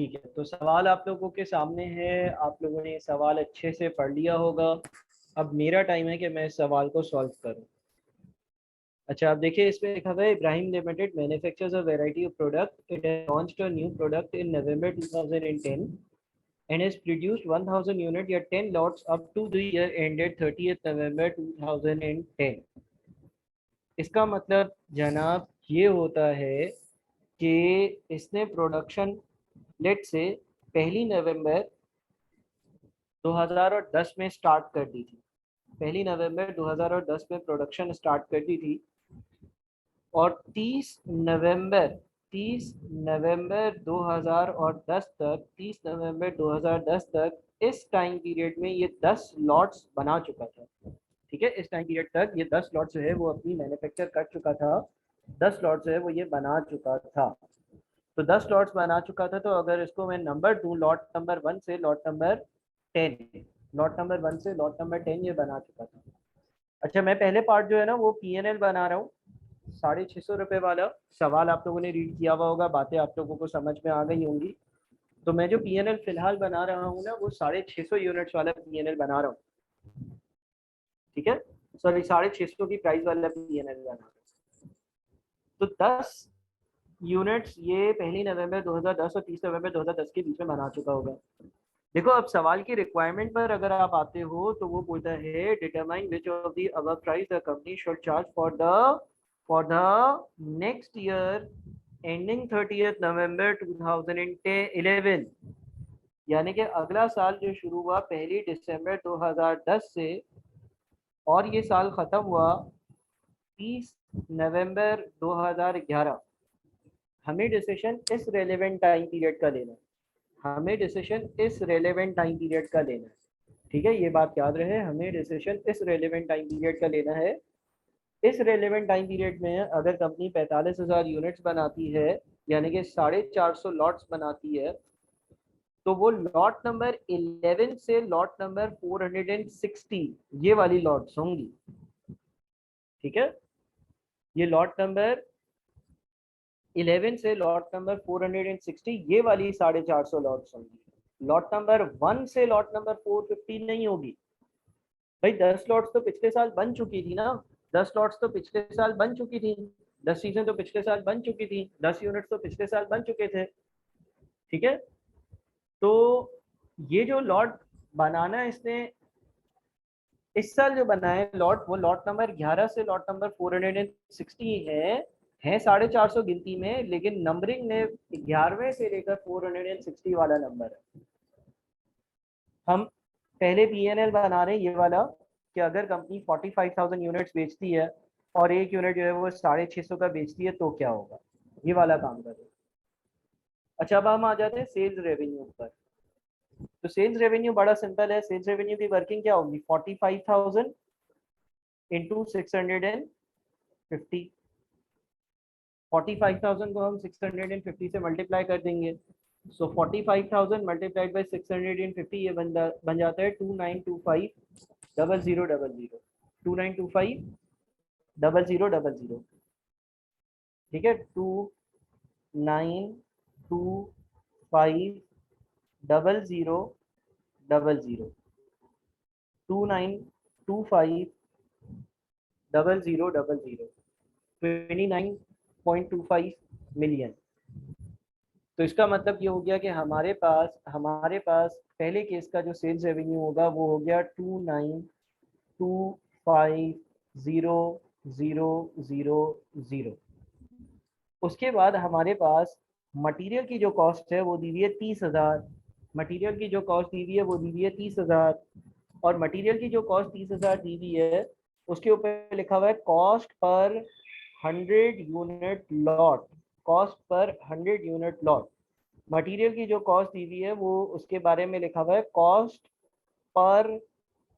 ठीक है, तो सवाल आप लोगों के सामने है, आप लोगों ने सवाल अच्छे से पढ़ लिया होगा। अब मेरा टाइम है कि मैं इस सवाल को सॉल्व करूं। अच्छा, आप देखिए इसमें लिखा हुआ है Ibrahim limited manufactures a variety of product, it has launched a new product in November 2010 and has produced 1000 unit या 10 lots up to the year ended 30th November 2010। इसका मतलब जनाब ये होता है कि इसने प्रोडक्शन लेट से 1 नवंबर 2010 में स्टार्ट कर दी थी। 1 नवंबर 2010 में प्रोडक्शन स्टार्ट कर दी थी और 30 नवंबर 2010 तक 30 नवंबर 2010 तक इस टाइम पीरियड में ये 10 लॉट्स बना चुका था। ठीक है, इस टाइम पीरियड तक ये 10 लॉट जो है वो अपनी मैन्युफैक्चर कर चुका था। 10 लॉट जो है वो ये बना चुका था। तो 10 लॉट्स बना चुका था, तो अगर इसको मैं नंबर दूं लॉट नंबर 1 से लॉट नंबर 10, लॉट नंबर 1 से लॉट नंबर 10 ये बना चुका था। अच्छा, मैं पहले पार्ट जो है ना वो P&L बना रहा हूँ। 650 वाला सवाल आप लोगों ने रीड किया हुआ होगा, बातें आप लोगों को समझ में आ गई होंगी। तो मैं जो P&L फिलहाल बना रहा हूँ ना वो 650 यूनिट्स वाला P&L बना रहा हूँ। ठीक है, सॉरी 650 की प्राइस वाला P&L बना रहा हूँ। तो 10 यूनिट्स ये 1 नवंबर 2010 और 30 नवंबर 2010 के बीच में बना चुका होगा। देखो, अब सवाल की रिक्वायरमेंट पर अगर आप आते हो तो वो बोलता है determine which of the above price the company should charge for the next year ending 30th नवंबर 2011। यानी कि अगला साल जो शुरू हुआ 1 दिसंबर 2010 से और ये साल खत्म हुआ 30 नवंबर 2011। हमें डिसीजन इस रेलेवेंट टाइम पीरियड का लेना है। हमें डिसीजन इस रेलेवेंट टाइम पीरियड का लेना है। ठीक है, ये बात याद रहे, हमें डिसीजन इस रेलेवेंट टाइम पीरियड का लेना है। इस रेलेवेंट टाइम पीरियड में अगर कंपनी 45,000 यूनिट्स बनाती है, यानी कि 450 लॉट्स बनाती है, तो वो लॉट नंबर 11 से लॉट नंबर 460 ये वाली लॉट्स होंगी। ठीक है, ये लॉट नंबर 11 से लॉट नंबर 460 ये वाली 450 लॉट्स होंगी। लॉट नंबर 1 से लॉट नंबर 450 नहीं होगी। भाई 10 लॉट्स तो पिछले साल बन चुकी थी ना, 10 लॉट्स तो पिछले साल बन चुकी थी, 10 सीजन तो पिछले साल बन चुकी थी, 10 यूनिट्स तो पिछले साल बन चुके थे। ठीक है, तो ये जो लॉट बनाना इसने इस साल जो बनाए लॉट, वो लॉट नंबर 11 से लॉट नंबर 460 है 450 गिनती में, लेकिन नंबरिंग में 11वें से लेकर 460 वाला नंबर है। हम पहले P&L बना रहे हैं ये वाला कि अगर कंपनी 45,000 यूनिट्स बेचती है और एक यूनिट जो है वो 650 का बेचती है तो क्या होगा, ये वाला काम कर रहे हैं। अच्छा, अब हम आ जाते हैं सेल्स रेवेन्यू पर। तो सेल्स रेवेन्यू बड़ा सिंपल है। सेल्स रेवेन्यू की वर्किंग क्या होगी, 45,000 इंटू 650। 45,000 को हम 650 से मल्टीप्लाई कर देंगे। सो 45,000 मल्टीप्लाइड बाई 650 ये बन जाता है 29250000। 29250000। ठीक है, 29250000। 29250000। 29.25 मिलियन। तो इसका मतलब ये हो गया कि हमारे पास पहले केस का जो सेल्स रेवेन्यू होगा वो हो गया 29250000। उसके बाद हमारे पास मटेरियल की जो कॉस्ट है वो दी हुई है 30,000। मटेरियल की जो कॉस्ट दी हुई है वो दी हुई है 30,000। और मटेरियल की जो कॉस्ट 30,000 दी हुई है उसके ऊपर लिखा हुआ है cost per 100 unit lot. Cost per 100 unit lot. Material की जो कॉस्ट दी हुई है वो उसके बारे में लिखा हुआ है कॉस्ट पर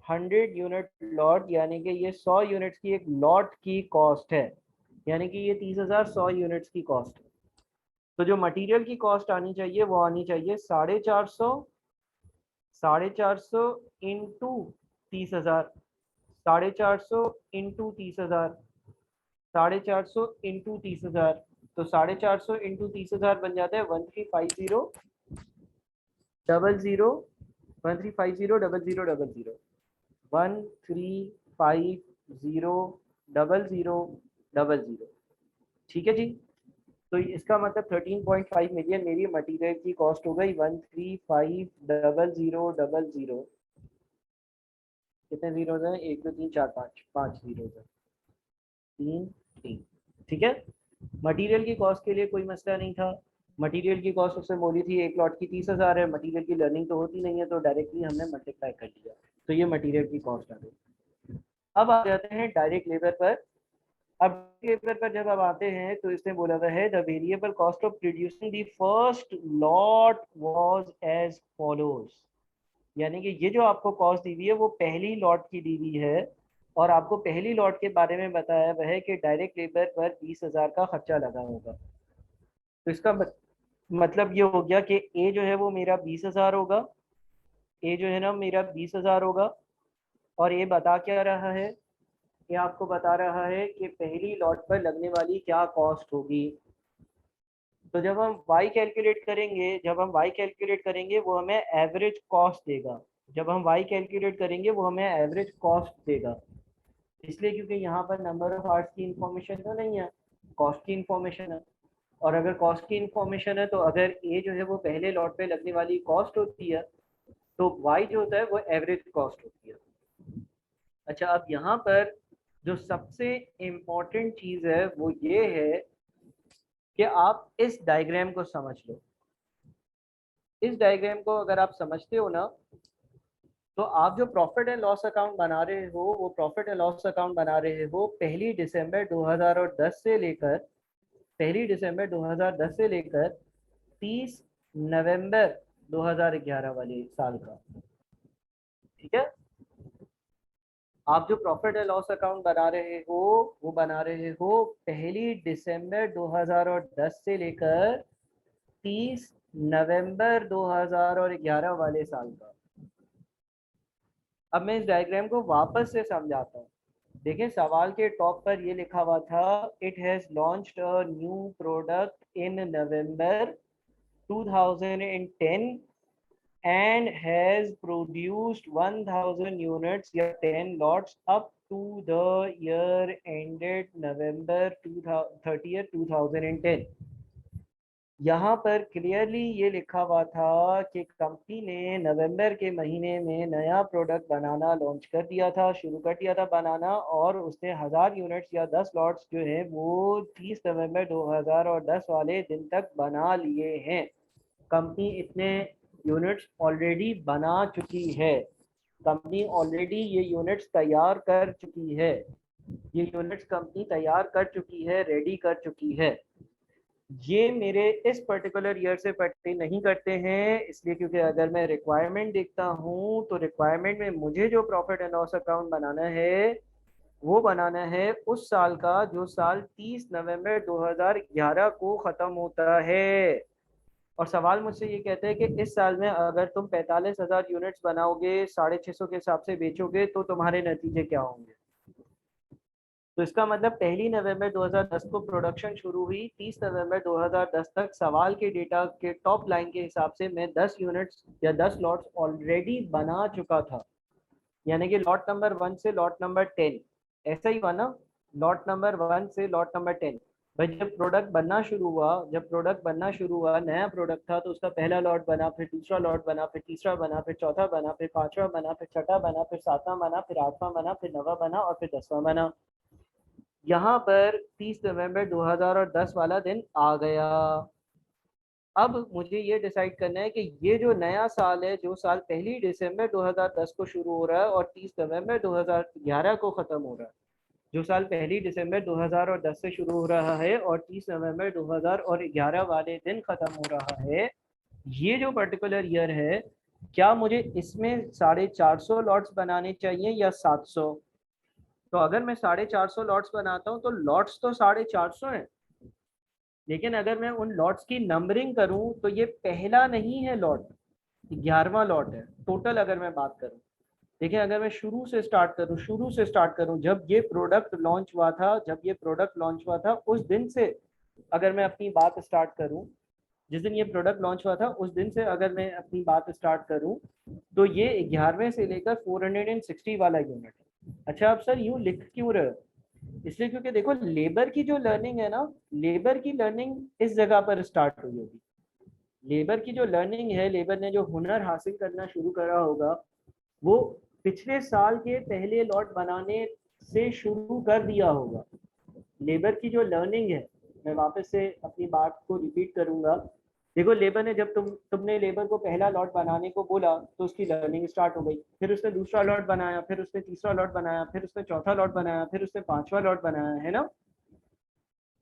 100 यूनिट लॉट, यानी कि ये 100 यूनिट्स की एक लॉट की कॉस्ट है, यानी कि ये 30,000 100 यूनिट्स की कॉस्ट है। तो जो मटेरियल की कॉस्ट आनी चाहिए वो आनी चाहिए 450 इंटू 30,000। 450 इंटू 30,000। 450 इंटू 30,000। तो 450 इंटू 30,000 बन जाता है 1350 00 1350 0000 1350 0000। ठीक है जी। तो इसका मतलब 13.5 मिलियन मेरी मटेरियल की कॉस्ट हो गई। 13500000। कितने जीरो हैं? 1 2 3 4 5, 5 जीरो है। 3 3। ठीक है। मटेरियल की कॉस्ट के लिए कोई मसला नहीं था। मटेरियल की कॉस्ट उसने बोली थी एक लॉट की 30,000 है। मटेरियल की लर्निंग तो होती नहीं है, तो डायरेक्टली हमने मल्टीप्लाई कर दिया, तो ये मटेरियल की कॉस्ट आ गई। अब आ जाते हैं डायरेक्ट लेबर पर। अब लेबर पर जब आप आते हैं तो इसने बोला हुआ है the variable cost of producing the first lot was as follows. यानी कि ये जो आपको कॉस्ट दी हुई है वो पहली लॉट की दी हुई है, और आपको पहली लॉट के बारे में बताया हुआ है कि डायरेक्ट लेबर पर 20,000 का खर्चा लगा होगा। तो इसका मतलब ये हो गया कि ए जो है वो मेरा 20,000 होगा। ए जो है ना मेरा 20,000 होगा। और ये बता क्या रहा है? ये आपको बता रहा है कि पहली लॉट पर लगने वाली क्या कॉस्ट होगी। तो जब हम y कैलकुलेट करेंगे, वो हमें एवरेज कॉस्ट देगा। जब हम y कैलकुलेट करेंगे वो हमें एवरेज कॉस्ट देगा। इसलिए क्योंकि यहाँ पर नंबर ऑफ आवर्स की इंफॉर्मेशन तो नहीं है, कॉस्ट की इंफॉर्मेशन है। और अगर कॉस्ट की इंफॉर्मेशन है तो अगर ए जो है वो पहले लॉट पे लगने वाली कॉस्ट होती है, तो y जो होता है वो एवरेज कॉस्ट होती है। अच्छा, अब यहाँ पर जो सबसे इम्पोर्टेंट चीज़ है वो ये है कि आप इस डायग्राम को समझ लो। इस डायग्राम को अगर आप समझते हो ना, तो आप जो प्रॉफिट एंड लॉस अकाउंट बना रहे हो, वो प्रॉफिट एंड लॉस अकाउंट बना रहे हो 1 दिसंबर 2010 से लेकर 1 दिसंबर 2010 से लेकर 30 नवंबर 2011 वाले साल का। ठीक है। आप जो प्रॉफिट एंड लॉस अकाउंट बना रहे हो वो बना रहे हो 1 दिसंबर 2010 से लेकर 30 नवंबर 2011 वाले साल का। अब मैं इस डायग्राम को वापस से समझाता हूँ। देखिए, सवाल के टॉप पर ये लिखा हुआ था, it has launched a new product in November 2010 and has produced 1000 units या 10 lots up to the year ended November 30th 2010। यहाँ पर क्लियरली ये लिखा हुआ था कि कंपनी ने नवंबर के महीने में नया प्रोडक्ट बनाना लॉन्च कर दिया था, शुरू कर दिया था बनाना, और उसने 1000 यूनिट्स या 10 लॉट्स जो है वो 30 नवंबर 2010 वाले दिन तक बना लिए हैं। कंपनी इतने यूनिट्स ऑलरेडी बना चुकी है। कंपनी ऑलरेडी ये यूनिट्स तैयार कर चुकी है। ये यूनिट्स कंपनी तैयार कर चुकी है, रेडी कर चुकी है। ये मेरे इस पर्टिकुलर ईयर से पर्टेन नहीं करते हैं, इसलिए क्योंकि अगर मैं रिक्वायरमेंट देखता हूँ तो रिक्वायरमेंट में मुझे जो प्रॉफिट एंड लॉस अकाउंट बनाना है वो बनाना है उस साल का जो साल 30 नवंबर 2011 को ख़त्म होता है। और सवाल मुझसे ये कहते हैं कि इस साल में अगर तुम 45,000 यूनिट्स बनाओगे, 650 के हिसाब से बेचोगे, तो तुम्हारे नतीजे क्या होंगे। तो इसका मतलब 1 नवंबर 2010 को प्रोडक्शन शुरू हुई, 30 नवंबर 2010 तक सवाल के डेटा के टॉप लाइन के हिसाब से मैं 10 यूनिट्स या 10 लॉट्स ऑलरेडी बना चुका था। यानी कि लॉट नंबर 1 से लॉट नंबर 10, ऐसा ही हुआ ना, लॉट नंबर 1 से लॉट नंबर 10। भाई जब प्रोडक्ट बनना शुरू हुआ, नया प्रोडक्ट था, तो उसका पहला लॉट बना, फिर दूसरा लॉट बना, फिर तीसरा बना, फिर चौथा बना, फिर पांचवा बना, फिर छठा बना, फिर सातवां बना, फिर आठवां बना, फिर नवा बना और फिर 10वां बना। यहाँ पर 30 नवंबर 2010 वाला दिन आ गया। अब मुझे ये डिसाइड करना है कि ये जो नया साल है, जो साल 1 दिसंबर 2010 को शुरू हो रहा है और 30 नवंबर 2011 को ख़त्म हो रहा है, जो साल 1 दिसंबर 2010 से शुरू हो रहा है और 30 नवंबर 2011 वाले दिन ख़त्म हो रहा है, ये जो पर्टिकुलर ईयर है, क्या मुझे इसमें 450 लॉट्स बनाने चाहिए या 700? तो अगर मैं 450 लॉट्स बनाता हूँ तो लॉट्स तो 450 हैं, लेकिन अगर मैं उन लॉट्स की नंबरिंग करूं तो ये पहला नहीं है लॉट, 11वां लॉट है टोटल। अगर मैं बात करूं, देखिए, अगर मैं शुरू से स्टार्ट करूं, जब ये प्रोडक्ट लॉन्च हुआ था उस दिन से अगर मैं अपनी बात स्टार्ट करूं, जिस दिन ये प्रोडक्ट लॉन्च हुआ था उस दिन से अगर मैं अपनी बात स्टार्ट करूं तो ये 11वें से लेकर 460 वाला यूनिट है। अच्छा आप सर यूं लिख क्यों रहे हो? इसलिए क्योंकि देखो लेबर की जो लर्निंग है ना, लेबर की लर्निंग इस जगह पर स्टार्ट हुई होगी। लेबर की जो लर्निंग है, लेबर ने जो हुनर हासिल करना शुरू करा होगा वो पिछले साल के पहले लॉट बनाने से शुरू कर दिया होगा। लेबर की जो लर्निंग है, मैं वापस से अपनी बात को रिपीट करूंगा। देखो लेबर ने जब तुमने लेबर को पहला लॉट बनाने को बोला तो उसकी लर्निंग स्टार्ट हो गई, फिर उसने दूसरा लॉट बनाया, फिर उसने तीसरा लॉट बनाया, फिर उसने चौथा लॉट बनाया, फिर उसने पांचवा लॉट बनाया, है ना?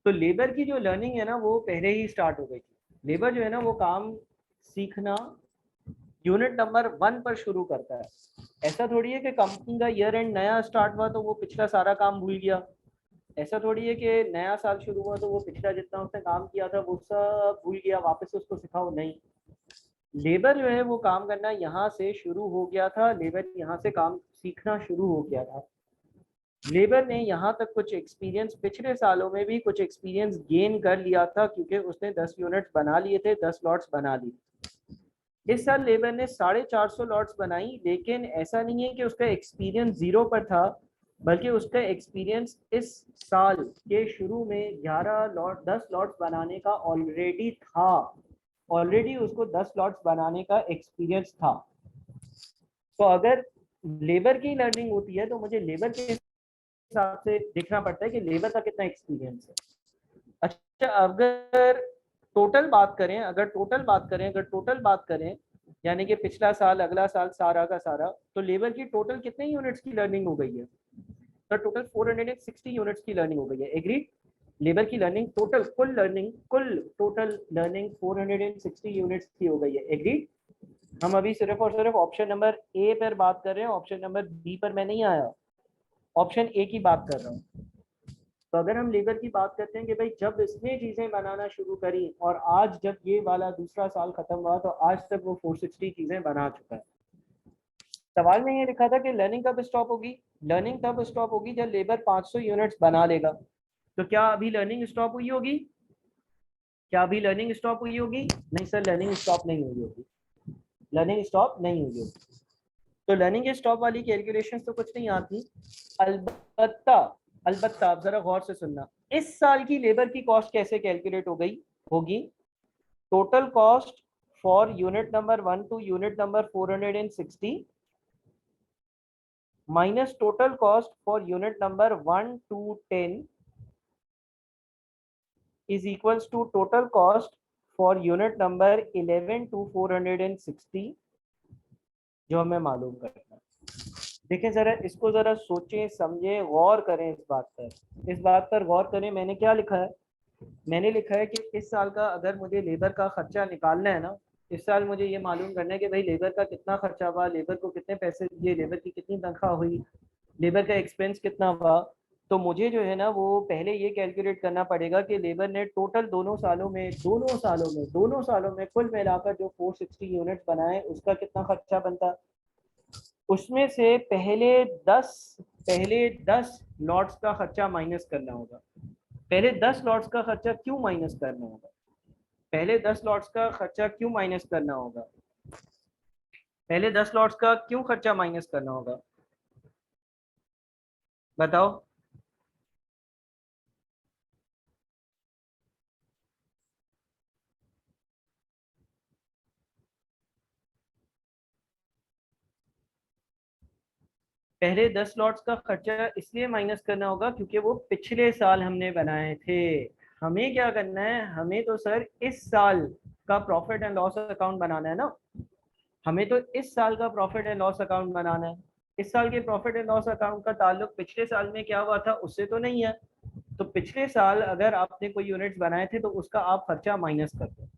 तो लेबर की जो लर्निंग है ना वो पहले ही स्टार्ट हो गई थी। लेबर जो है ना वो काम सीखना यूनिट नंबर 1 पर शुरू करता है। ऐसा थोड़ी है कि कंपनी का ईयर एंड नया स्टार्ट हुआ तो वो पिछला सारा काम भूल गया। ऐसा थोड़ी है कि नया साल शुरू हुआ तो वो पिछला जितना उसने काम किया था वो सब भूल गया, वापस उसको सिखाओ, नहीं। लेबर जो है वो काम करना यहाँ से शुरू हो गया था, लेबर यहाँ से काम सीखना शुरू हो गया था। लेबर ने यहाँ तक कुछ एक्सपीरियंस, पिछले सालों में भी कुछ एक्सपीरियंस गेन कर लिया था क्योंकि उसने 10 यूनिट्स बना लिए थे, 10 लॉट्स बना लिए। इस साल लेबर ने 450 लॉट्स बनाई, लेकिन ऐसा नहीं है कि उसका एक्सपीरियंस 0 पर था, बल्कि उसका एक्सपीरियंस इस साल के शुरू में 10 लॉट्स बनाने का ऑलरेडी था। ऑलरेडी उसको 10 लॉट्स बनाने का एक्सपीरियंस था। तो अगर लेबर की लर्निंग होती है तो मुझे लेबर के हिसाब से देखना पड़ता है कि लेबर का कितना एक्सपीरियंस है। अच्छा अगर टोटल बात करें यानी कि पिछला साल, अगला साल, सारा का सारा, तो लेबर की टोटल कितने यूनिट्स की लर्निंग हो गई है? तो टोटल 460 यूनिट्स की लर्निंग हो गई है। एग्री? लेबर की लर्निंग कुल टोटल लर्निंग 460 यूनिट्स की हो गई है। एग्री? हम अभी सिर्फ और सिर्फ ऑप्शन नंबर ए पर बात कर रहे हैं, ऑप्शन नंबर बी पर मैं नहीं आया, ऑप्शन ए की बात कर रहा हूँ। तो अगर हम लेबर की बात करते हैं कि भाई जब इसने चीजें बनाना शुरू करी और आज जब ये वाला दूसरा साल खत्म हुआ तो आज तक वो 460 चीजें बना चुका है। सवाल में ये लिखा था कि लर्निंग कब स्टॉप होगी? लर्निंग तब स्टॉप होगी जब लेबर 500 यूनिट्स बना लेगा। तो क्या अभी लर्निंग स्टॉप हुई होगी? क्या अभी लर्निंग स्टॉप हुई होगी? नहीं सर, लर्निंग स्टॉप नहीं हुई होगी। लर्निंग स्टॉप नहीं हुई होगी। तो लर्निंग के स्टॉप वाली कैलकुलेशन तो कुछ नहीं आती। अलबत्ता अलबत्ता आप जरा गौर से सुनना, इस साल की लेबर की कॉस्ट कैसे कैलकुलेट हो गई होगी? Total cost for unit number 1 to unit number 460 minus total cost for unit number 1 to 10 is equals to total cost for unit number 11 to 460 जो हमें मालूम करना है। देखें जरा इसको, जरा सोचें समझें गौर करें इस बात पर गौर करें। मैंने क्या लिखा है? मैंने लिखा है कि इस साल का अगर मुझे लेबर का खर्चा निकालना है ना, इस साल मुझे ये मालूम करना है कि भाई लेबर का कितना खर्चा हुआ, लेबर को कितने पैसे दिए, लेबर की कितनी तनख्वाह हुई, लेबर का एक्सपेंस कितना हुआ। तो मुझे जो है ना वो पहले ये कैलकुलेट करना पड़ेगा कि लेबर ने टोटल दोनों सालों में कुल मिलाकर जो 460 यूनिट्स बनाए उसका कितना खर्चा बनता। उसमें से पहले 10 लॉट्स का खर्चा माइनस करना होगा। पहले 10 लॉट्स का खर्चा क्यों माइनस करना होगा? पहले 10 लॉट्स का खर्चा क्यों माइनस करना होगा? पहले 10 लॉट्स का क्यों खर्चा माइनस करना होगा? बताओ। पहले 10 लॉट्स का खर्चा इसलिए माइनस करना होगा क्योंकि वो पिछले साल हमने बनाए थे। हमें क्या करना है? हमें तो सर इस साल का प्रॉफिट एंड लॉस अकाउंट बनाना है ना। हमें तो इस साल का प्रॉफिट एंड लॉस अकाउंट बनाना है। इस साल के प्रॉफिट एंड लॉस अकाउंट का ताल्लुक पिछले साल में क्या हुआ था उससे तो नहीं है। तो पिछले साल अगर आपने कोई यूनिट्स बनाए थे तो उसका आप खर्चा माइनस कर दो।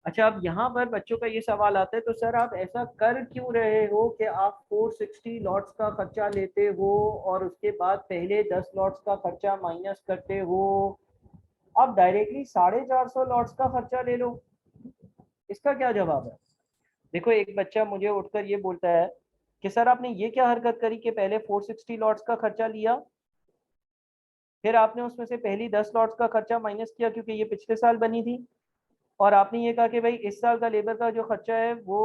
अच्छा, अब यहाँ पर बच्चों का ये सवाल आता है, तो सर आप ऐसा कर क्यों रहे हो कि आप 460 लॉट्स का खर्चा लेते हो और उसके बाद पहले 10 लॉट्स का खर्चा माइनस करते हो? आप डायरेक्टली 450 लॉट्स का खर्चा ले लो। इसका क्या जवाब है? देखो एक बच्चा मुझे उठकर ये बोलता है कि सर आपने ये क्या हरकत करी कि पहले 460 लॉट्स का खर्चा लिया, फिर आपने उसमें से पहली 10 लॉट्स का खर्चा माइनस किया क्योंकि ये पिछले साल बनी थी, और आपने ये कहा कि भाई इस साल का लेबर का जो खर्चा है वो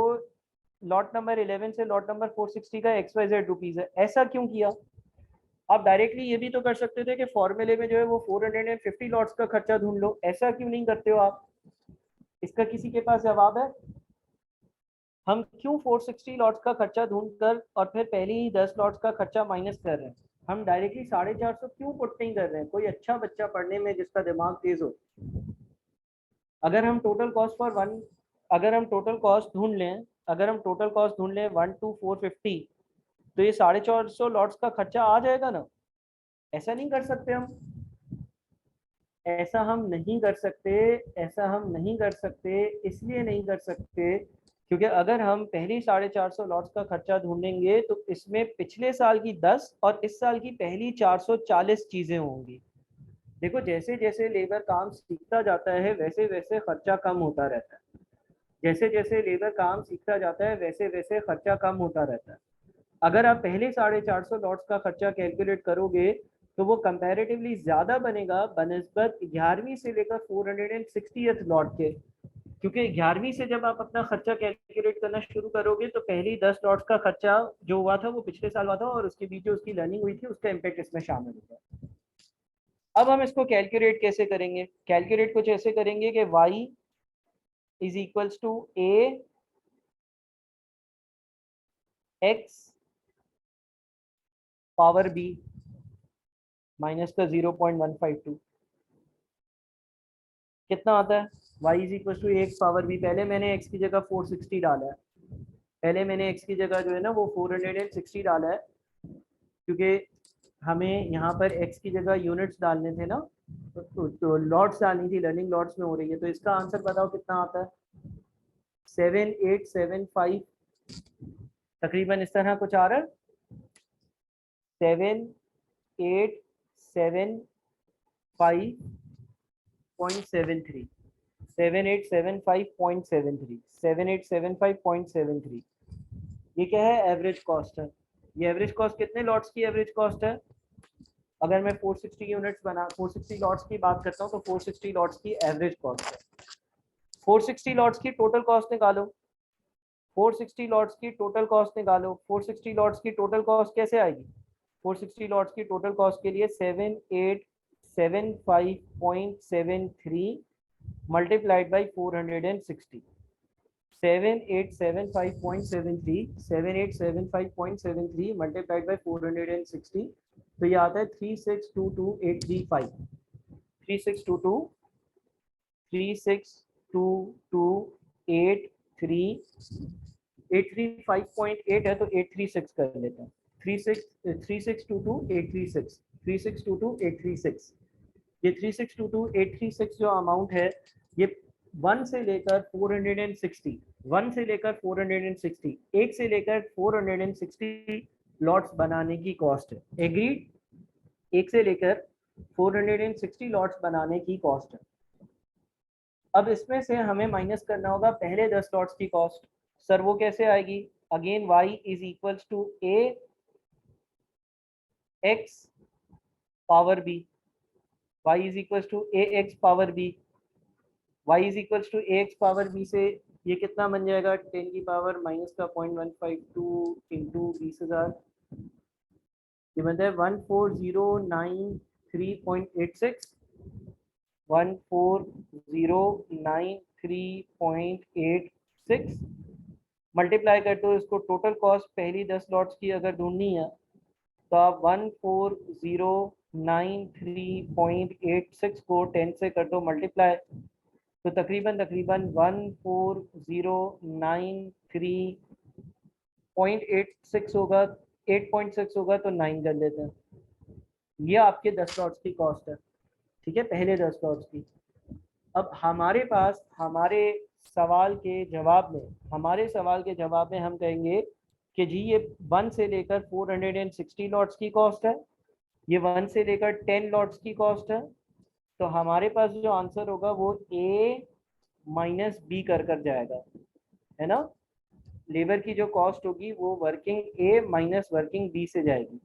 लॉट नंबर 11 से लॉट नंबर 460 का XYZ रुपीज है। ऐसा क्यों किया? आप डायरेक्टली ये भी तो कर सकते थे कि फॉर्मूले में जो है वो 450 लॉट्स का खर्चा ढूंढ लो। ऐसा क्यों नहीं करते हो आप? इसका किसी के पास जवाब है? हम क्यों 460 लॉट्स का खर्चा ढूंढकर और फिर पहले ही 10 लॉट्स का खर्चा माइनस कर रहे हैं? हम डायरेक्टली 450 क्यों पुट नहीं कर रहे हैं? कोई अच्छा बच्चा पढ़ने में जिसका दिमाग तेज हो, अगर हम टोटल कॉस्ट फॉर वन अगर हम टोटल कॉस्ट ढूंढ लें अगर हम टोटल कॉस्ट ढूंढ लें 1 to 450, तो ये 450 लॉट्स का खर्चा आ जाएगा ना। ऐसा नहीं कर सकते हम? ऐसा हम नहीं कर सकते। ऐसा हम नहीं कर सकते इसलिए नहीं कर सकते क्योंकि अगर हम पहली 450 लॉट्स का खर्चा ढूंढेंगे तो इसमें पिछले साल की 10 और इस साल की पहली 440 चीजें होंगी। देखो, जैसे जैसे लेबर काम सीखता जाता है वैसे वैसे खर्चा कम होता रहता है। जैसे जैसे लेबर काम सीखता जाता है वैसे वैसे खर्चा कम होता रहता है। अगर आप पहले 450 लॉट्स का खर्चा कैलकुलेट करोगे तो वो कंपैरेटिवली ज्यादा बनेगा बनस्बत 11वीं से लेकर 460th लॉट के। क्योंकि 11वीं से जब आप अपना खर्चा कैलकुलेट करना शुरू करोगे तो पहली 10 लॉट्स का खर्चा जो हुआ था वो पिछले साल हुआ था और उसके बीच जो उसकी लर्निंग हुई थी उसका इम्पैक्ट इसमें शामिल होगा। अब हम इसको कैलकुलेट कैसे करेंगे? कैलकुलेट कुछ ऐसे करेंगे कि y is equals to a x power b minus का 0.152 कितना आता है? y is equal to x power b। पहले मैंने x की जगह 460 डाला है। पहले मैंने x की जगह जो है ना वो 460 डाला है क्योंकि हमें यहाँ पर x की जगह यूनिट्स डालने थे ना, तो लॉट्स डालनी थी, लर्निंग लॉट्स में हो रही है। तो इसका आंसर बताओ कितना आता है? 7875 तकरीबन इस तरह कुछ आ रहा है। 7875.73 7875.73 7875.73 ये क्या है? एवरेज कॉस्ट है। ये एवरेज कॉस्ट कितने लॉट्स की एवरेज कॉस्ट है? अगर मैं 460 लॉट्स की बात करता हूँ तो 460 लॉट्स की एवरेज कॉस्ट है। 460 लॉट्स की टोटल कॉस्ट निकालो। 460 लॉट्स की टोटल कॉस्ट निकालो। 460 लॉट्स की टोटल कॉस्ट कैसे आएगी? 460 लॉट्स की टोटल कॉस्ट के लिए 7875.73 मल्टीप्लाइड बाई 460। 7875.73 मल्टीप्लाइड बाई 460, तो ये आता है 3622835। 36228 835.8 है तो 836 कर लेते हैं। 3622 836 ये 3622836 जो अमाउंट है ये 1 से लेकर 460 1 से लेकर 460 1 से लेकर 460 लॉट्स बनाने की कॉस्ट है। एग्रीड? 1 से लेकर 460 लॉट्स बनाने की कॉस्ट है। अब इसमें से हमें माइनस करना होगा पहले 10 लॉट्स की कॉस्ट। सर वो कैसे आएगी? Again y is equals to a x power b। y is equals to a x power b। y is equals to a x power b से ये कितना बन जाएगा? 10 की पावर माइनस का 0.152 इंटू 20,000। ये बनता है 14,093.86 14,093.86 मल्टीप्लाई करते हो इसको। टोटल कॉस्ट पहली 10 लॉट्स की अगर ढूंढनी है तो आप 14,093.86 को 10 से कर दो मल्टीप्लाई, तो तकरीबन 14,093.86 होगा। 8.6 होगा तो 9 कर देते हैं। ये आपके 10 लॉट्स की कॉस्ट है, ठीक है, पहले 10 लॉट्स की। अब हमारे सवाल के जवाब में हम कहेंगे कि जी ये 1 से लेकर 460 लॉट्स की कॉस्ट है, ये 1 से लेकर 10 लॉट्स की कॉस्ट है। तो हमारे पास जो आंसर होगा वो ए माइनस बी कर जाएगा, है ना। लेबर की जो कॉस्ट होगी वो वर्किंग ए माइनस वर्किंग बी से जाएगी।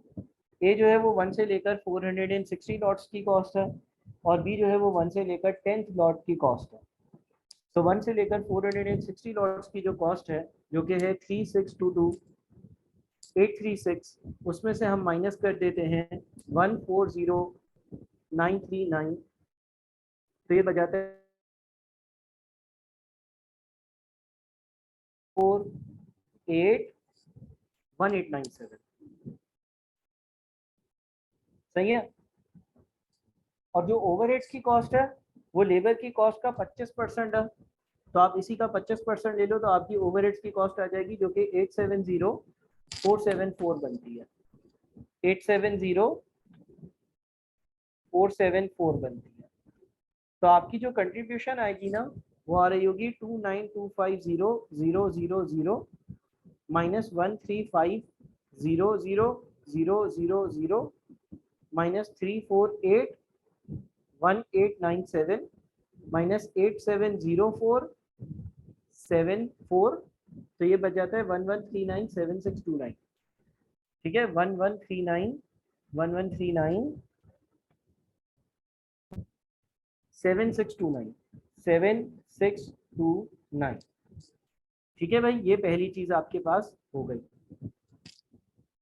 ए जो है वो 1 से लेकर 460 लॉट्स की कॉस्ट है और बी जो है वो 1 से लेकर 10th लॉट की कॉस्ट है। तो 1 से लेकर 460 लॉट्स की जो कॉस्ट है, जो कि है 3622836, उसमें से हम माइनस कर देते हैं 140939, तो ये बजाता है 481897। सही है। और जो ओवरहेड्स की कॉस्ट है वो लेबर की कॉस्ट का 25% है, तो आप इसी का 25% ले लो तो आपकी ओवरहेड्स की कॉस्ट आ जाएगी, जो कि 870474 बनती है। 870474 बनती है। तो आपकी जो कंट्रीब्यूशन आएगी ना, वो आ रही होगी 29250000 माइनस 1350000 माइनस 3481897 माइनस 870474, तो ये बच जाता है 11397629। ठीक है, 1139 ठीक है भाई, ये पहली चीज आपके पास हो गई।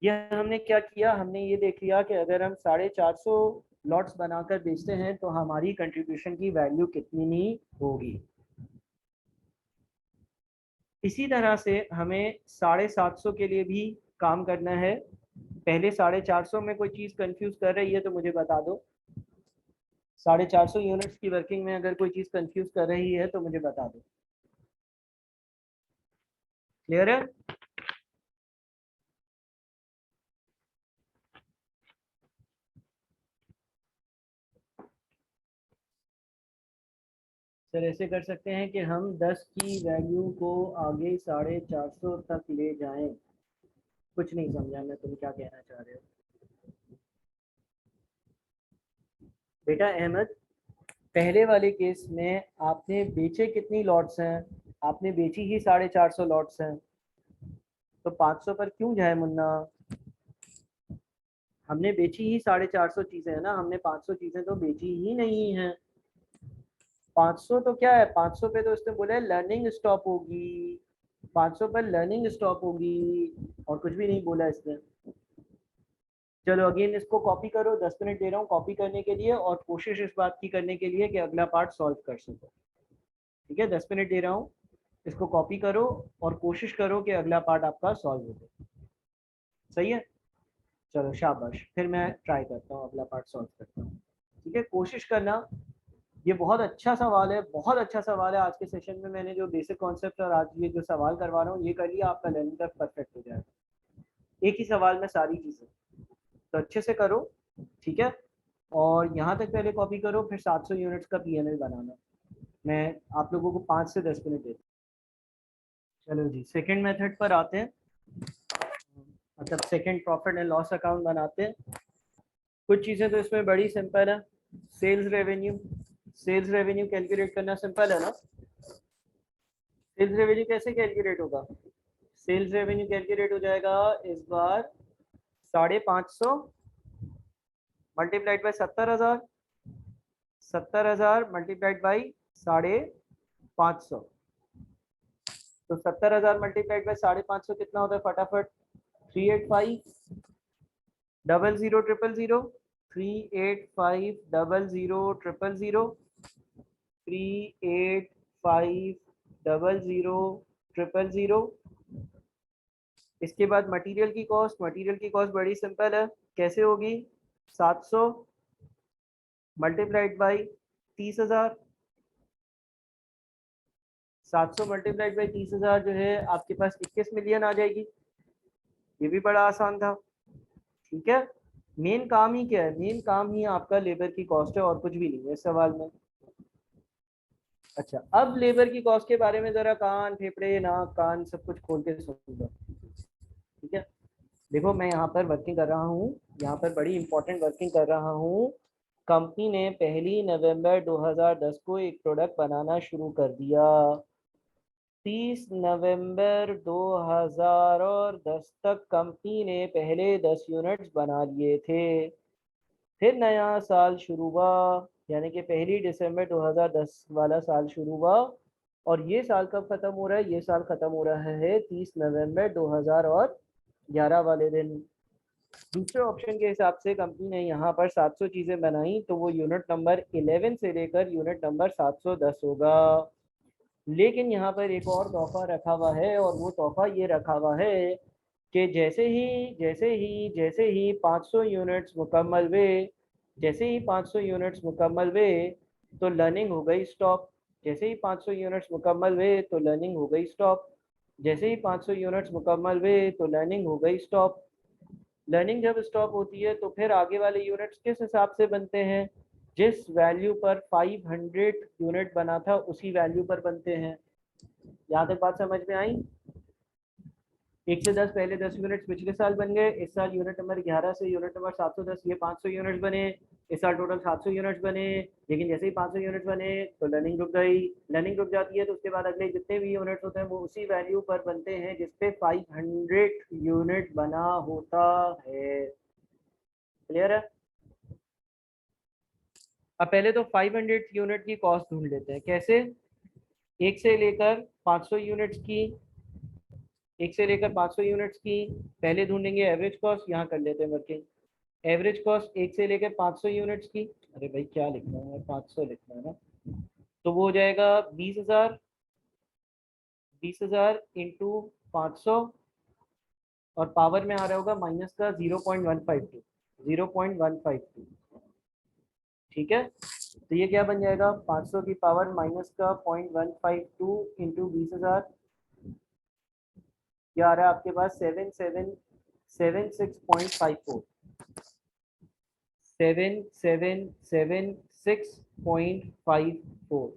ये हमने क्या किया, हमने ये देख लिया कि अगर हम 450 लॉट्स बनाकर बेचते हैं तो हमारी कंट्रीब्यूशन की वैल्यू कितनी होगी। इसी तरह से हमें 750 के लिए भी काम करना है। पहले 450 में कोई चीज़ कंफ्यूज कर रही है तो मुझे बता दो। 450 यूनिट्स की वर्किंग में अगर कोई चीज़ कंफ्यूज कर रही है तो मुझे बता दो। क्लियर है? सर ऐसे कर सकते हैं कि हम 10 की वैल्यू को आगे 450 तक ले जाएं। कुछ नहीं समझा मैं, तुम क्या कहना चाह रहे हो बेटा अहमद। पहले वाले केस में आपने बेचे कितनी लॉट्स हैं? आपने बेची ही 450 लॉट्स हैं, तो 500 पर क्यों जाए मुन्ना? हमने बेची ही 450 चीजें है ना, हमने 500 चीजें तो बेची ही नहीं है। 500 तो क्या है, 500 पे तो इसने बोला है लर्निंग स्टॉप होगी, 500 पर लर्निंग स्टॉप होगी, और कुछ भी नहीं बोला इसने। चलो अगेन इसको कॉपी करो, 10 मिनट दे रहा हूँ कॉपी करने के लिए, और कोशिश इस बात की करने के लिए कि अगला पार्ट सॉल्व कर सको। ठीक है, 10 मिनट दे रहा हूँ, इसको कॉपी करो और कोशिश करो कि अगला पार्ट आपका सॉल्व हो जाए। सही है, चलो शाबाश, फिर मैं ट्राई करता हूँ, अगला पार्ट सॉल्व करता हूँ। ठीक है, कोशिश करना। ये बहुत अच्छा सवाल है, बहुत अच्छा सवाल है। आज के सेशन में मैंने जो बेसिक कॉन्सेप्ट और आज ये जो सवाल करवा रहा हूँ ये कर लिया, आपका लर्निंग कर्व परफेक्ट हो जाएगा। एक ही सवाल में सारी चीज़ें, तो अच्छे से करो। ठीक है, और यहाँ तक पहले कॉपी करो, फिर 700 यूनिट्स का पीएनएल बनाना। मैं आप लोगों को 5 से 10 मिनट देता हूँ। चलो जी, सेकंड मेथड पर आते हैं, मतलब second profit and loss account बनाते हैं। कुछ चीज़ें तो इसमें बड़ी सिंपल है। Sales revenue, sales revenue calculate करना सिंपल है ना। सेल्स रेवेन्यू कैसे कैलकुलेट होगा? सेल्स रेवेन्यू कैलकुलेट हो जाएगा इस बार 550 मल्टीप्लाइड बाई 70,000, 70,000 मल्टीप्लाइड बाई 550। तो 70,000 मल्टीप्लाइड बाई 550 कितना होता है फटाफट? 385000000, 3850000, 3850000। इसके बाद मटेरियल की कॉस्ट, मटेरियल की कॉस्ट बड़ी सिंपल है, कैसे होगी? 700 मल्टीप्लाइड बाई 30,000, 700 मल्टीप्लाइड बाई 30,000 जो है आपके पास 21 मिलियन आ जाएगी। ये भी बड़ा आसान था। ठीक है, मेन काम ही क्या है? मेन काम ही आपका लेबर की कॉस्ट है और कुछ भी नहीं है इस सवाल में। अच्छा, अब लेबर की कॉस्ट के बारे में जरा कान फेफड़े नाक कान सब कुछ खोल के सुन लो। ठीक है, देखो मैं यहाँ पर वर्किंग कर रहा हूँ, यहाँ पर बड़ी इंपॉर्टेंट वर्किंग कर रहा हूँ। कंपनी ने 1 नवंबर 2010 को एक प्रोडक्ट बनाना शुरू कर दिया। 30 नवंबर 2010 तक कंपनी ने पहले 10 यूनिट्स बना लिए थे। फिर नया साल शुरू हुआ, यानी कि 1 दिसंबर 2010 वाला साल शुरू हुआ, और ये साल कब खत्म हो रहा है? ये साल खत्म हो रहा है 30 नवंबर 2011 वाले दिन। दूसरे ऑप्शन के हिसाब से कंपनी ने यहाँ पर 700 चीजें बनाई, तो वो यूनिट नंबर 11 से लेकर यूनिट नंबर 710 होगा। लेकिन यहाँ पर एक और तोहफा रखा हुआ है, और वो तोहफा ये रखा हुआ है कि जैसे ही 500 यूनिट्स मुकम्मल हुए, जैसे ही 500 यूनिट्स मुकम्मल हुए तो लर्निंग हो गई स्टॉप। जैसे ही 500 यूनिट्स मुकम्मल हुए तो लर्निंग हो गई स्टॉप। जैसे ही 500 यूनिट्स मुकम्मल हुए तो लर्निंग हो गई स्टॉप। लर्निंग जब स्टॉप होती है तो फिर आगे वाले यूनिट्स किस हिसाब से बनते हैं? जिस वैल्यू पर 500 यूनिट बना था उसी वैल्यू पर बनते हैं। यहाँ तक बात समझ में आई? 1 से 10 पहले 10 यूनिट्स पिछले साल बन गए। इस साल यूनिट नंबर 11 से यूनिट नंबर 710 ये 500 यूनिट्स बने। इस साल टोटल 700 यूनिट्स बने। लेकिन जैसे ही 500 यूनिट्स बने तो लर्निंग रुक गई। लर्निंग रुक जाती है तो उसके बाद अगले जितने भी यूनिट्स होते हैं वो उसी वैल्यू पर बनते हैं जिसपे 500 यूनिट बना होता है। क्लियर है? अब पहले तो 500 यूनिट की कॉस्ट ढूंढ लेते हैं। कैसे? 1 से लेकर 500 यूनिट्स की, 1 से लेकर 500 यूनिट्स की पहले ढूंढेंगे एवरेज कॉस्ट। यहाँ कर लेते हैं वर्किंग। एवरेज कॉस्ट 1 से लेकर 500 यूनिट्स की। अरे भाई क्या लिखना है, 500 लिखना है ना। तो वो हो जाएगा 20,000। 20,000 इंटू 500, और पावर में आ रहा होगा माइनस का 0.152। 0.152। ठीक है, तो ये क्या बन जाएगा? 500 की पावर माइनस का 0.152 इंटू 20,000। क्या आ रहा है आपके पास? 7776.54। 7776.54।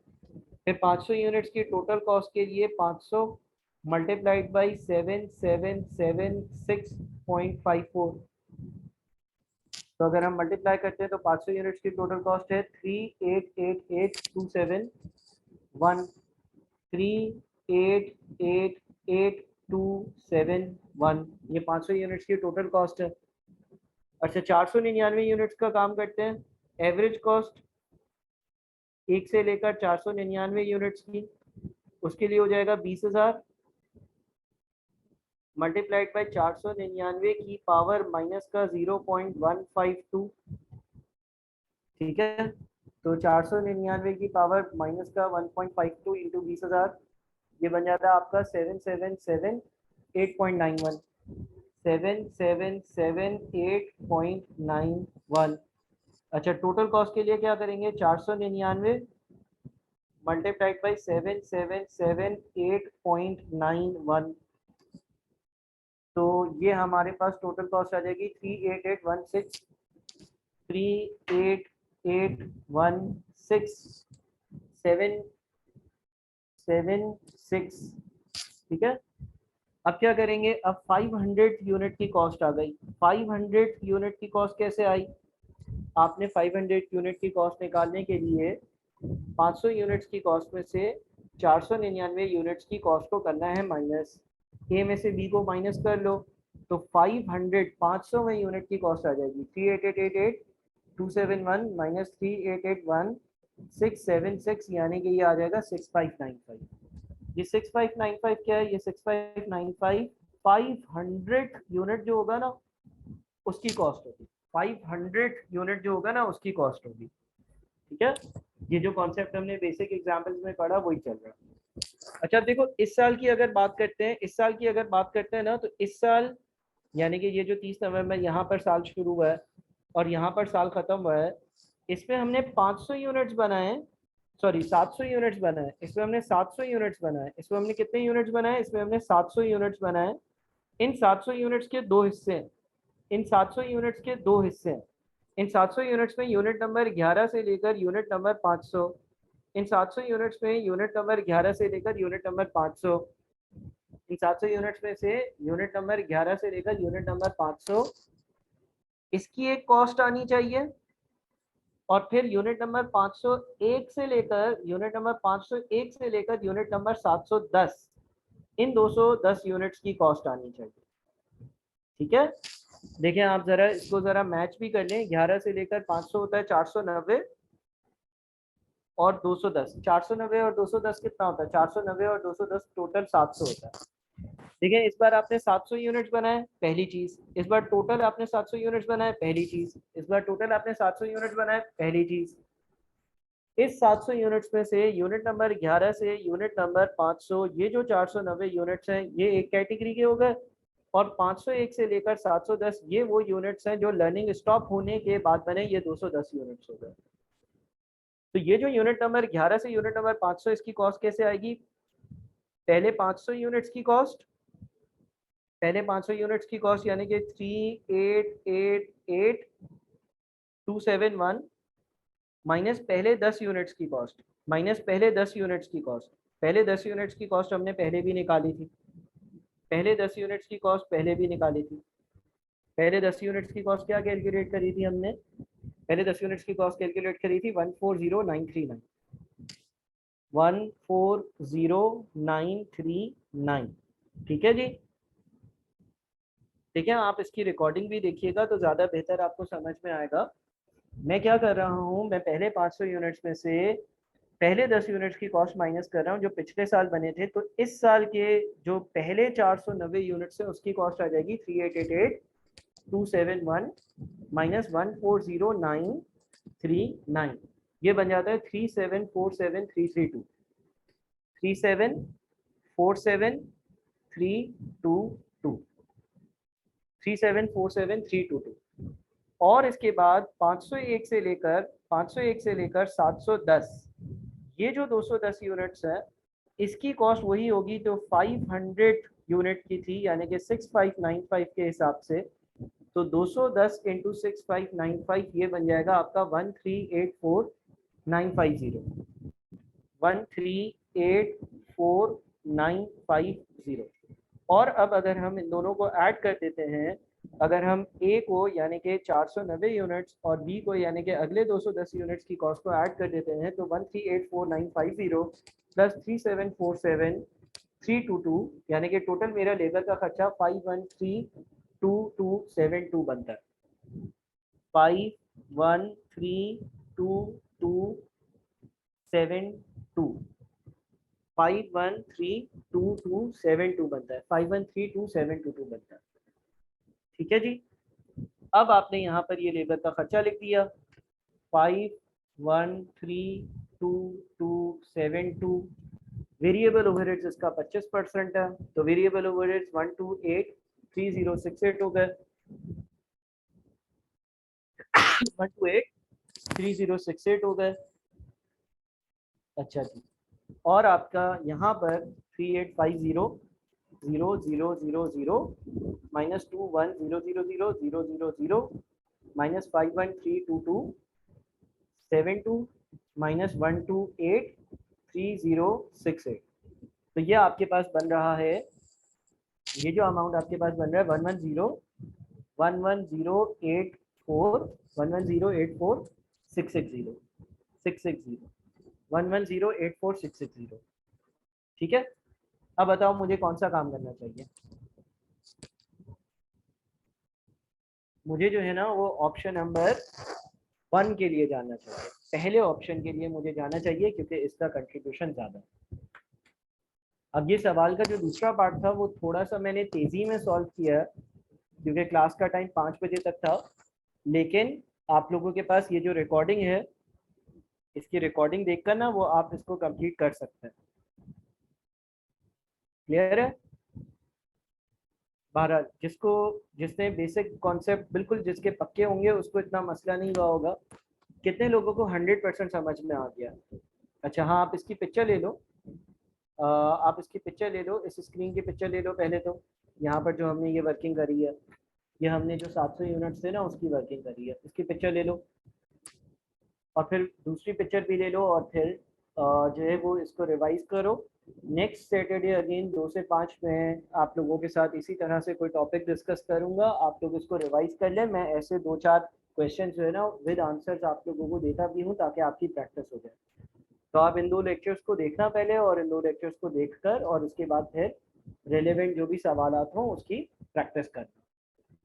फिर 500 यूनिट्स की टोटल कॉस्ट के लिए 500 मल्टीप्लाइड बाई 7776.54। तो अगर हम मल्टीप्लाई करते हैं तो 500 यूनिट्स की टोटल कॉस्ट है 3888,271। 3888,271 ये 500 यूनिट्स की टोटल कॉस्ट है। अच्छा, 499 यूनिट्स का काम करते हैं। एवरेज कॉस्ट 1 से लेकर 499 यूनिट्स की, उसके लिए हो जाएगा 20,000 मल्टीप्लाइड बाई 499 की पावर माइनस का 0.152। ठीक है, तो 499 की पावर माइनस का 1.52 इंटू 20,000, ये बन जाता है आपका 7778.91। 7778.91। अच्छा, टोटल कॉस्ट के लिए क्या करेंगे? 499 मल्टीप्लाइड बाई 7778.91। तो ये हमारे पास टोटल कॉस्ट आ जाएगी 38816। 38816,776। ठीक है, अब क्या करेंगे? अब 500 यूनिट की कॉस्ट आ गई। 500 यूनिट की कॉस्ट कैसे आई? आपने 500 यूनिट की कॉस्ट निकालने के लिए 500 यूनिट्स की कॉस्ट में से 499 यूनिट्स की कॉस्ट को करना है माइनस। ए में से बी को माइनस कर लो, तो 500 500 में यूनिट की कॉस्ट आ जाएगी 3888271 माइनस 3881676, यानी कि ये आ जाएगा 6595। ये 6595 क्या है? ये 6595 500 यूनिट जो होगा ना उसकी कॉस्ट होगी। 500 यूनिट जो होगा ना उसकी कॉस्ट होगी। ठीक है, ये जो कॉन्सेप्ट हमने बेसिक एग्जाम्पल्स में पढ़ा वही चल रहा है। अच्छा देखो, इस साल की अगर बात करते हैं, इस साल की अगर बात करते हैं ना, तो इस साल यानी कि ये जो 30 नवंबर यहाँ पर साल शुरू हुआ है और यहाँ पर साल खत्म हुआ है, इसमें हमने 500 यूनिट्स बनाए। सॉरी, 700 यूनिट्स बनाए। इसमें हमने 700 यूनिट्स बनाए। इसमें हमने कितने यूनिट्स बनाए? इसमें हमने 700 यूनिट्स बनाए। इन 700 यूनिट्स के दो हिस्से हैं। इन 700 यूनिट्स के दो हिस्से हैं। इन 700 यूनिट्स में यूनिट नंबर 11 से लेकर यूनिट नंबर 500। इन 700 यूनिट्स में यूनिट नंबर 11 से लेकर यूनिट नंबर 500। इन 700 यूनिट्स में से यूनिट नंबर 11 से लेकर यूनिट नंबर 500, इसकी एक कॉस्ट आनी चाहिए। और फिर यूनिट नंबर 501 से लेकर यूनिट नंबर 501 से लेकर यूनिट नंबर 710, इन 210 यूनिट्स की कॉस्ट आनी चाहिए। ठीक है, देखिए आप जरा इसको जरा मैच भी कर लें। 11 से लेकर 500 होता है 490। और 210, 490 और 210 कितना होता है? 490 और 210 टोटल 700 होता है। ठीक है, इस बार आपने 700 यूनिट्स बनाए, पहली चीज। इस बार टोटल आपने 700 यूनिट्स बनाए, पहली चीज। इस बार टोटल आपने 700 यूनिट्स बनाए, पहली चीज। इस 700 यूनिट्स में से यूनिट नंबर 11 से यूनिट नंबर 500, ये जो 490 यूनिट्स हैं, ये एक कैटेगरी के हो गए। और 501 से लेकर 710 ये वो यूनिट्स हैं जो लर्निंग स्टॉप होने के बाद बने, ये 210 यूनिट्स हो गए। तो ये जो यूनिट नंबर 11 से यूनिट नंबर 500, इसकी कॉस्ट कैसे आएगी? पहले 500 यूनिट्स की कॉस्ट, पहले 500 यूनिट्स की कॉस्ट यानी कि 3888,271 माइनस पहले 10 यूनिट्स की कॉस्ट, माइनस पहले 10 यूनिट्स की कॉस्ट। पहले 10 यूनिट्स की कॉस्ट हमने पहले भी निकाली थी, पहले 10 यूनिट्स की कॉस्ट पहले भी निकाली थी। पहले 10 यूनिट्स की कॉस्ट क्या कैलकुलेट करी थी हमने? पहले 10 यूनिट्स की कॉस्ट कैलकुलेट करी थी 140939, 140939। ठीक है जी, ठीक है। आप इसकी रिकॉर्डिंग भी देखिएगा तो ज़्यादा बेहतर आपको समझ में आएगा। मैं क्या कर रहा हूँ, मैं पहले 500 यूनिट्स में से पहले 10 यूनिट्स की कॉस्ट माइनस कर रहा हूँ जो पिछले साल बने थे। तो इस साल के जो पहले 490 यूनिट्स है उसकी कॉस्ट आ जाएगी 3888,271 माइनस 140939, ये बन जाता है 3747332, 3747322, 3747322। और इसके बाद 501 से लेकर 710, ये जो 210 यूनिट्स है इसकी कॉस्ट वही होगी जो 500 यूनिट की थी, यानी कि 6595 के हिसाब से। तो 210 इंटू 6595 ये बन जाएगा आपका 1384950, 1384950। और अब अगर हम इन दोनों को ऐड कर देते हैं, अगर हम ए को यानी कि 490 यूनिट्स और बी को यानी कि अगले 210 यूनिट्स की कॉस्ट को ऐड कर देते हैं तो 1384950 प्लस 3747322, यानी कि टोटल मेरा लेबर का खर्चा 51322272 बनता है। 51322272, 51322272 बनता है, 513222 बनता है। ठीक है जी। अब आपने यहाँ पर ये लेबर का खर्चा लिख दिया 51322272। वेरिएबल ओवरहेड्स इसका 25% है, तो वेरिएबल ओवरहेड्स 1283068 हो गए, 1283068 हो गए। अच्छा जी, और आपका यहाँ पर 3850,000 माइनस 21,000,000 माइनस 51322272 माइनस 1283068। तो ये आपके पास बन रहा है, ये जो अमाउंट आपके पास बन रहा है 110,110,84660, 110,84660। ठीक है, अब बताओ मुझे कौन सा काम करना चाहिए? मुझे जो है ना वो ऑप्शन नंबर 1 के लिए जाना चाहिए, पहले ऑप्शन के लिए मुझे जाना चाहिए क्योंकि इसका कंट्रीब्यूशन ज़्यादा है। अब ये सवाल का जो दूसरा पार्ट था वो थोड़ा सा मैंने तेज़ी में सॉल्व किया क्योंकि क्लास का टाइम 5 बजे तक था, लेकिन आप लोगों के पास ये जो रिकॉर्डिंग है, इसकी रिकॉर्डिंग देखकर ना वो आप इसको कंप्लीट कर सकते हैं। क्लियर है? बहरहाल जिसने बेसिक कॉन्सेप्ट बिल्कुल जिसके पक्के होंगे उसको इतना मसला नहीं हुआ होगा। कितने लोगों को 100% समझ में आ गया? अच्छा हाँ, आप इसकी पिक्चर ले लो, आप इसकी पिक्चर ले लो, इस स्क्रीन की पिक्चर ले लो पहले। तो यहाँ पर जो हमने ये वर्किंग करी है, ये हमने जो 700 यूनिट्स थे ना उसकी वर्किंग करी है, इसकी पिक्चर ले लो और फिर दूसरी पिक्चर भी ले लो और फिर जो है वो इसको रिवाइज करो। नेक्स्ट सैटरडे अगेन 2 से 5 में आप लोगों के साथ इसी तरह से कोई टॉपिक डिस्कस करूंगा, आप लोग इसको रिवाइज कर लें। मैं ऐसे 2-4 क्वेश्चन जो है ना विद आंसर्स आप लोगों को देता भी हूँ ताकि आपकी प्रैक्टिस हो जाए। तो आप इन 2 लेक्चर्स को देखना पहले, और इन 2 लेक्चर्स को देखकर और उसके बाद फिर रिलेवेंट जो भी सवाल हों उसकी प्रैक्टिस करना।